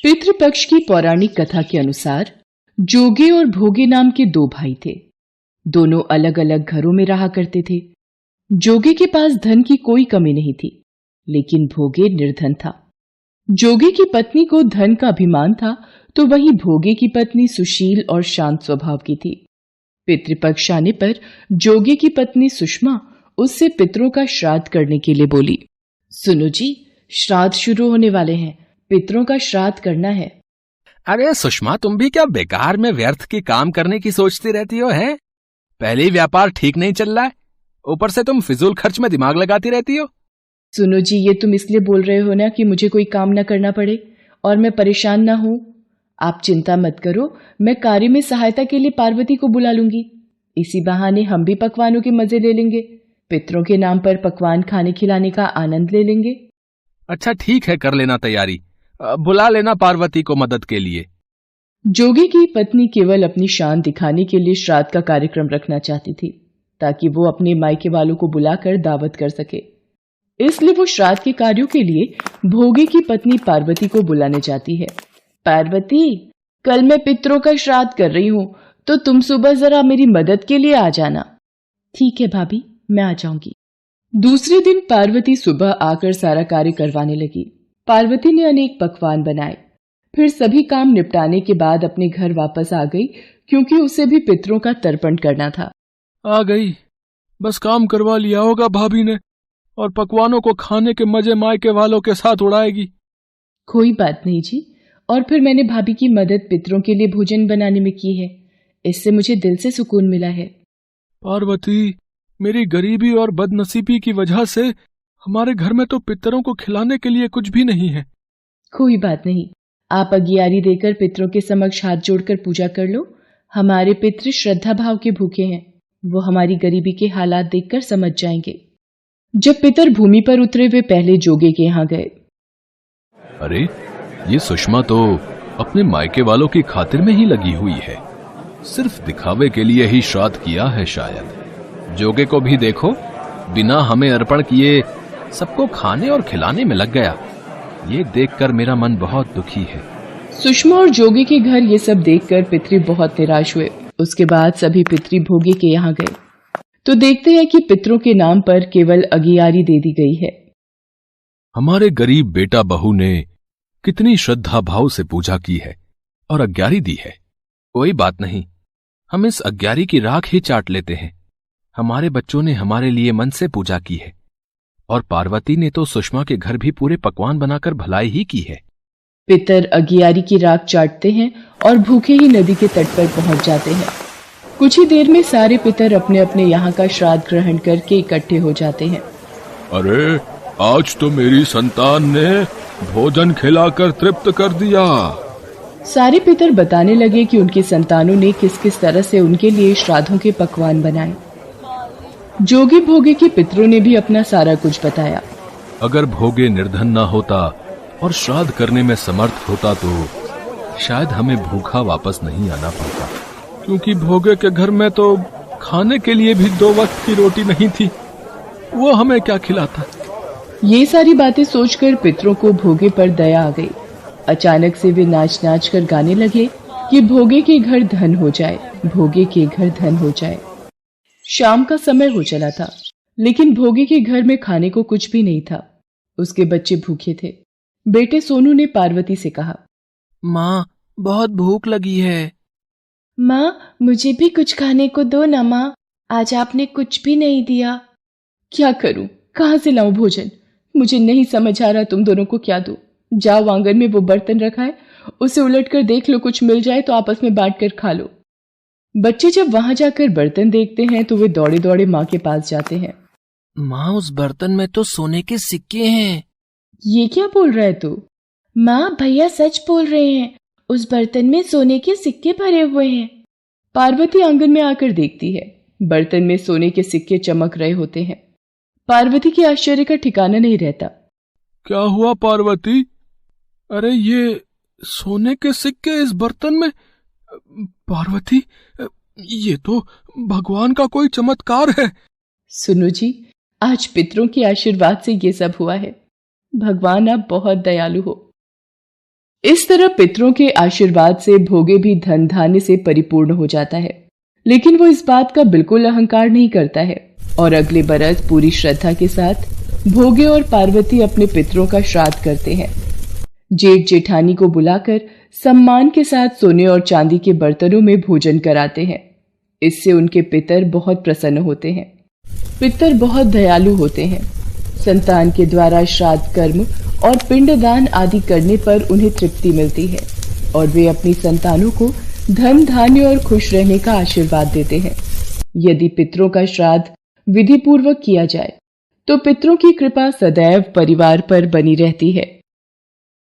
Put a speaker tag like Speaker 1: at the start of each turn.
Speaker 1: पितृपक्ष की पौराणिक कथा के अनुसार जोगे और भोगे नाम के दो भाई थे। दोनों अलग अलग घरों में रहा करते थे। जोगे के पास धन की कोई कमी नहीं थी, लेकिन भोगे निर्धन था। जोगे की पत्नी को धन का अभिमान था, तो वहीं भोगे की पत्नी सुशील और शांत स्वभाव की थी। पितृपक्ष आने पर जोगे की पत्नी सुषमा उससे पितरों का श्राद्ध करने के लिए बोली। सुनो जी, श्राद्ध शुरू होने वाले हैं, पितरों का श्राद्ध करना है।
Speaker 2: अरे सुषमा, तुम भी क्या बेकार में व्यर्थ की काम करने की सोचती रहती हो? है पहले ही व्यापार ठीक नहीं चल रहा है, ऊपर से तुम फिजूल खर्च में दिमाग लगाती रहती हो।
Speaker 1: सुनो जी, ये तुम इसलिए बोल रहे हो ना कि मुझे कोई काम ना करना पड़े और मैं परेशान ना हूं। आप चिंता मत करो, मैं कार्य में सहायता के लिए पार्वती को बुला लूंगी। इसी बहाने हम भी पकवानों के मजे ले लेंगे, पितरों के नाम पर पकवान खाने खिलाने का आनंद ले लेंगे।
Speaker 2: अच्छा ठीक है, कर लेना तैयारी, बुला लेना पार्वती को मदद के लिए।
Speaker 1: जोगी की पत्नी केवल अपनी शान दिखाने के लिए श्राद्ध का कार्यक्रम रखना चाहती थी, ताकि वो अपने मायके वालों को बुलाकर दावत कर सके। इसलिए वो श्राद्ध के कार्यों के लिए भोगे की पत्नी पार्वती को बुलाने जाती है। पार्वती, कल मैं पितरों का श्राद्ध कर रही हूँ, तो तुम सुबह जरा मेरी मदद के लिए आ जाना। ठीक है भाभी, मैं आ जाऊंगी। दूसरे दिन पार्वती सुबह आकर सारा कार्य करवाने लगी। पार्वती ने अनेक पकवान बनाए, फिर सभी काम निपटाने के बाद अपने घर वापस आ गई, क्योंकि उसे भी पितरों का तर्पण करना था।
Speaker 2: आ गई, बस काम करवा लिया होगा भाभी ने, और पकवानों को खाने के मजे मायके वालों के साथ उड़ाएगी।
Speaker 1: कोई बात नहीं जी, और फिर मैंने भाभी की मदद पितरों के लिए भोजन बनाने में की है, इससे मुझे दिल से सुकून मिला है।
Speaker 2: पार्वती, मेरी गरीबी और बदनसीबी की वजह से हमारे घर में तो पितरों को खिलाने के लिए कुछ भी नहीं है।
Speaker 1: कोई बात नहीं, आप अगियारी देकर पितरों के समक्ष हाथ जोड़कर पूजा कर लो। हमारे पितृ श्रद्धा भाव के भूखे हैं, वो हमारी गरीबी के हालात देखकर समझ जाएंगे। जब पितर भूमि पर उतरे वे पहले जोगे के यहाँ गए।
Speaker 2: अरे, ये सुषमा तो अपने मायके वालों की खातिर में ही लगी हुई है, सिर्फ दिखावे के लिए ही श्राद्ध किया है शायद। जोगे को भी देखो, बिना हमें अर्पण किए सबको खाने और खिलाने में लग गया। ये देखकर मेरा मन बहुत दुखी है।
Speaker 1: सुषमा और जोगे के घर ये सब देखकर पितरी बहुत निराश हुए। उसके बाद सभी पितरी भोगे के यहाँ गए, तो देखते हैं कि पितरों के नाम पर केवल अगियारी दे दी गई है।
Speaker 2: हमारे गरीब बेटा बहू ने कितनी श्रद्धा भाव से पूजा की है और अग्यारी दी है। कोई बात नहीं, हम इस अग्यारी की राख ही चाट लेते हैं। हमारे बच्चों ने हमारे लिए मन से पूजा की है, और पार्वती ने तो सुषमा के घर भी पूरे पकवान बनाकर भलाई ही की है।
Speaker 1: पितर अगियारी की राख चाटते हैं और भूखे ही नदी के तट पर पहुंच जाते हैं। कुछ ही देर में सारे पितर अपने अपने यहाँ का श्राद्ध ग्रहण करके इकट्ठे हो जाते हैं।
Speaker 2: अरे, आज तो मेरी संतान ने भोजन खिलाकर तृप्त कर दिया।
Speaker 1: सारे पितर बताने लगे कि उनकी संतानों ने किस किस तरह से उनके लिए श्राद्धों के पकवान बनाए। जोगी भोगे के पितरों ने भी अपना सारा कुछ बताया।
Speaker 2: अगर भोगे निर्धन ना होता और श्राद्ध करने में समर्थ होता तो शायद हमें भूखा वापस नहीं आना पड़ता, क्योंकि भोगे के घर में तो खाने के लिए भी 2 वक्त की रोटी नहीं थी। वो हमें क्या खिलाता।
Speaker 1: ये सारी बातें सोचकर पितरों को भोगे पर दया आ गई। अचानक से वे नाच नाच कर गाने लगे कि भोगे के घर धन हो जाए, भोगे के घर धन हो जाए। शाम का समय हो चला था, लेकिन भोगे के घर में खाने को कुछ भी नहीं था। उसके बच्चे भूखे थे। बेटे सोनू ने पार्वती से कहा,
Speaker 3: माँ, बहुत भूख लगी है।
Speaker 1: माँ, मुझे भी कुछ खाने को दो ना माँ, आज आपने कुछ भी नहीं दिया। क्या करूं, कहाँ से लाऊं भोजन, मुझे नहीं समझ आ रहा तुम दोनों को क्या दूं। जाओ, आंगन में वो बर्तन रखा है, उसे उलट कर देख लो, कुछ मिल जाए तो आपस में बांट कर खा लो। बच्चे जब वहां जाकर बर्तन देखते हैं तो वे दौड़े दौड़े माँ के पास जाते हैं।
Speaker 3: माँ, उस बर्तन में तो सोने के सिक्के हैं।
Speaker 1: ये क्या बोल रहा है तू? माँ, भैया सच बोल रहे हैं, उस बर्तन में सोने के सिक्के भरे हुए हैं। पार्वती आंगन में आकर देखती है, बर्तन में सोने के सिक्के चमक रहे होते हैं। पार्वती के आश्चर्य का ठिकाना नहीं रहता।
Speaker 2: क्या हुआ पार्वती? अरे, ये सोने के सिक्के इस बर्तन में? पार्वती, ये तो भगवान का कोई चमत्कार है।
Speaker 1: सुनो जी, आज पितरों के आशीर्वाद से ये सब हुआ है। भगवान आप बहुत दयालु हो। इस तरह पितरों के आशीर्वाद से भोगे भी धन धान्य से परिपूर्ण हो जाता है। लेकिन वो इस बात का बिल्कुल अहंकार नहीं करता है और अगले बरस पूरी श्रद्धा के साथ भोगे और पार्वती अपने पितरों का श्राद्ध करते हैं। जेठ जेठानी को बुलाकर सम्मान के साथ सोने और चांदी के बर्तनों में भोजन कराते हैं। इससे उनके पितर बहुत प्रसन्न होते हैं। पितर बहुत दयालु होते हैं। संतान के द्वारा श्राद्ध कर्म और पिंडदान आदि करने पर उन्हें तृप्ति मिलती है और वे अपनी संतानों को धन धान्य और खुश रहने का आशीर्वाद देते हैं। यदि पितरों का श्राद्ध विधि पूर्वक किया जाए तो पितरों की कृपा सदैव परिवार पर बनी रहती है।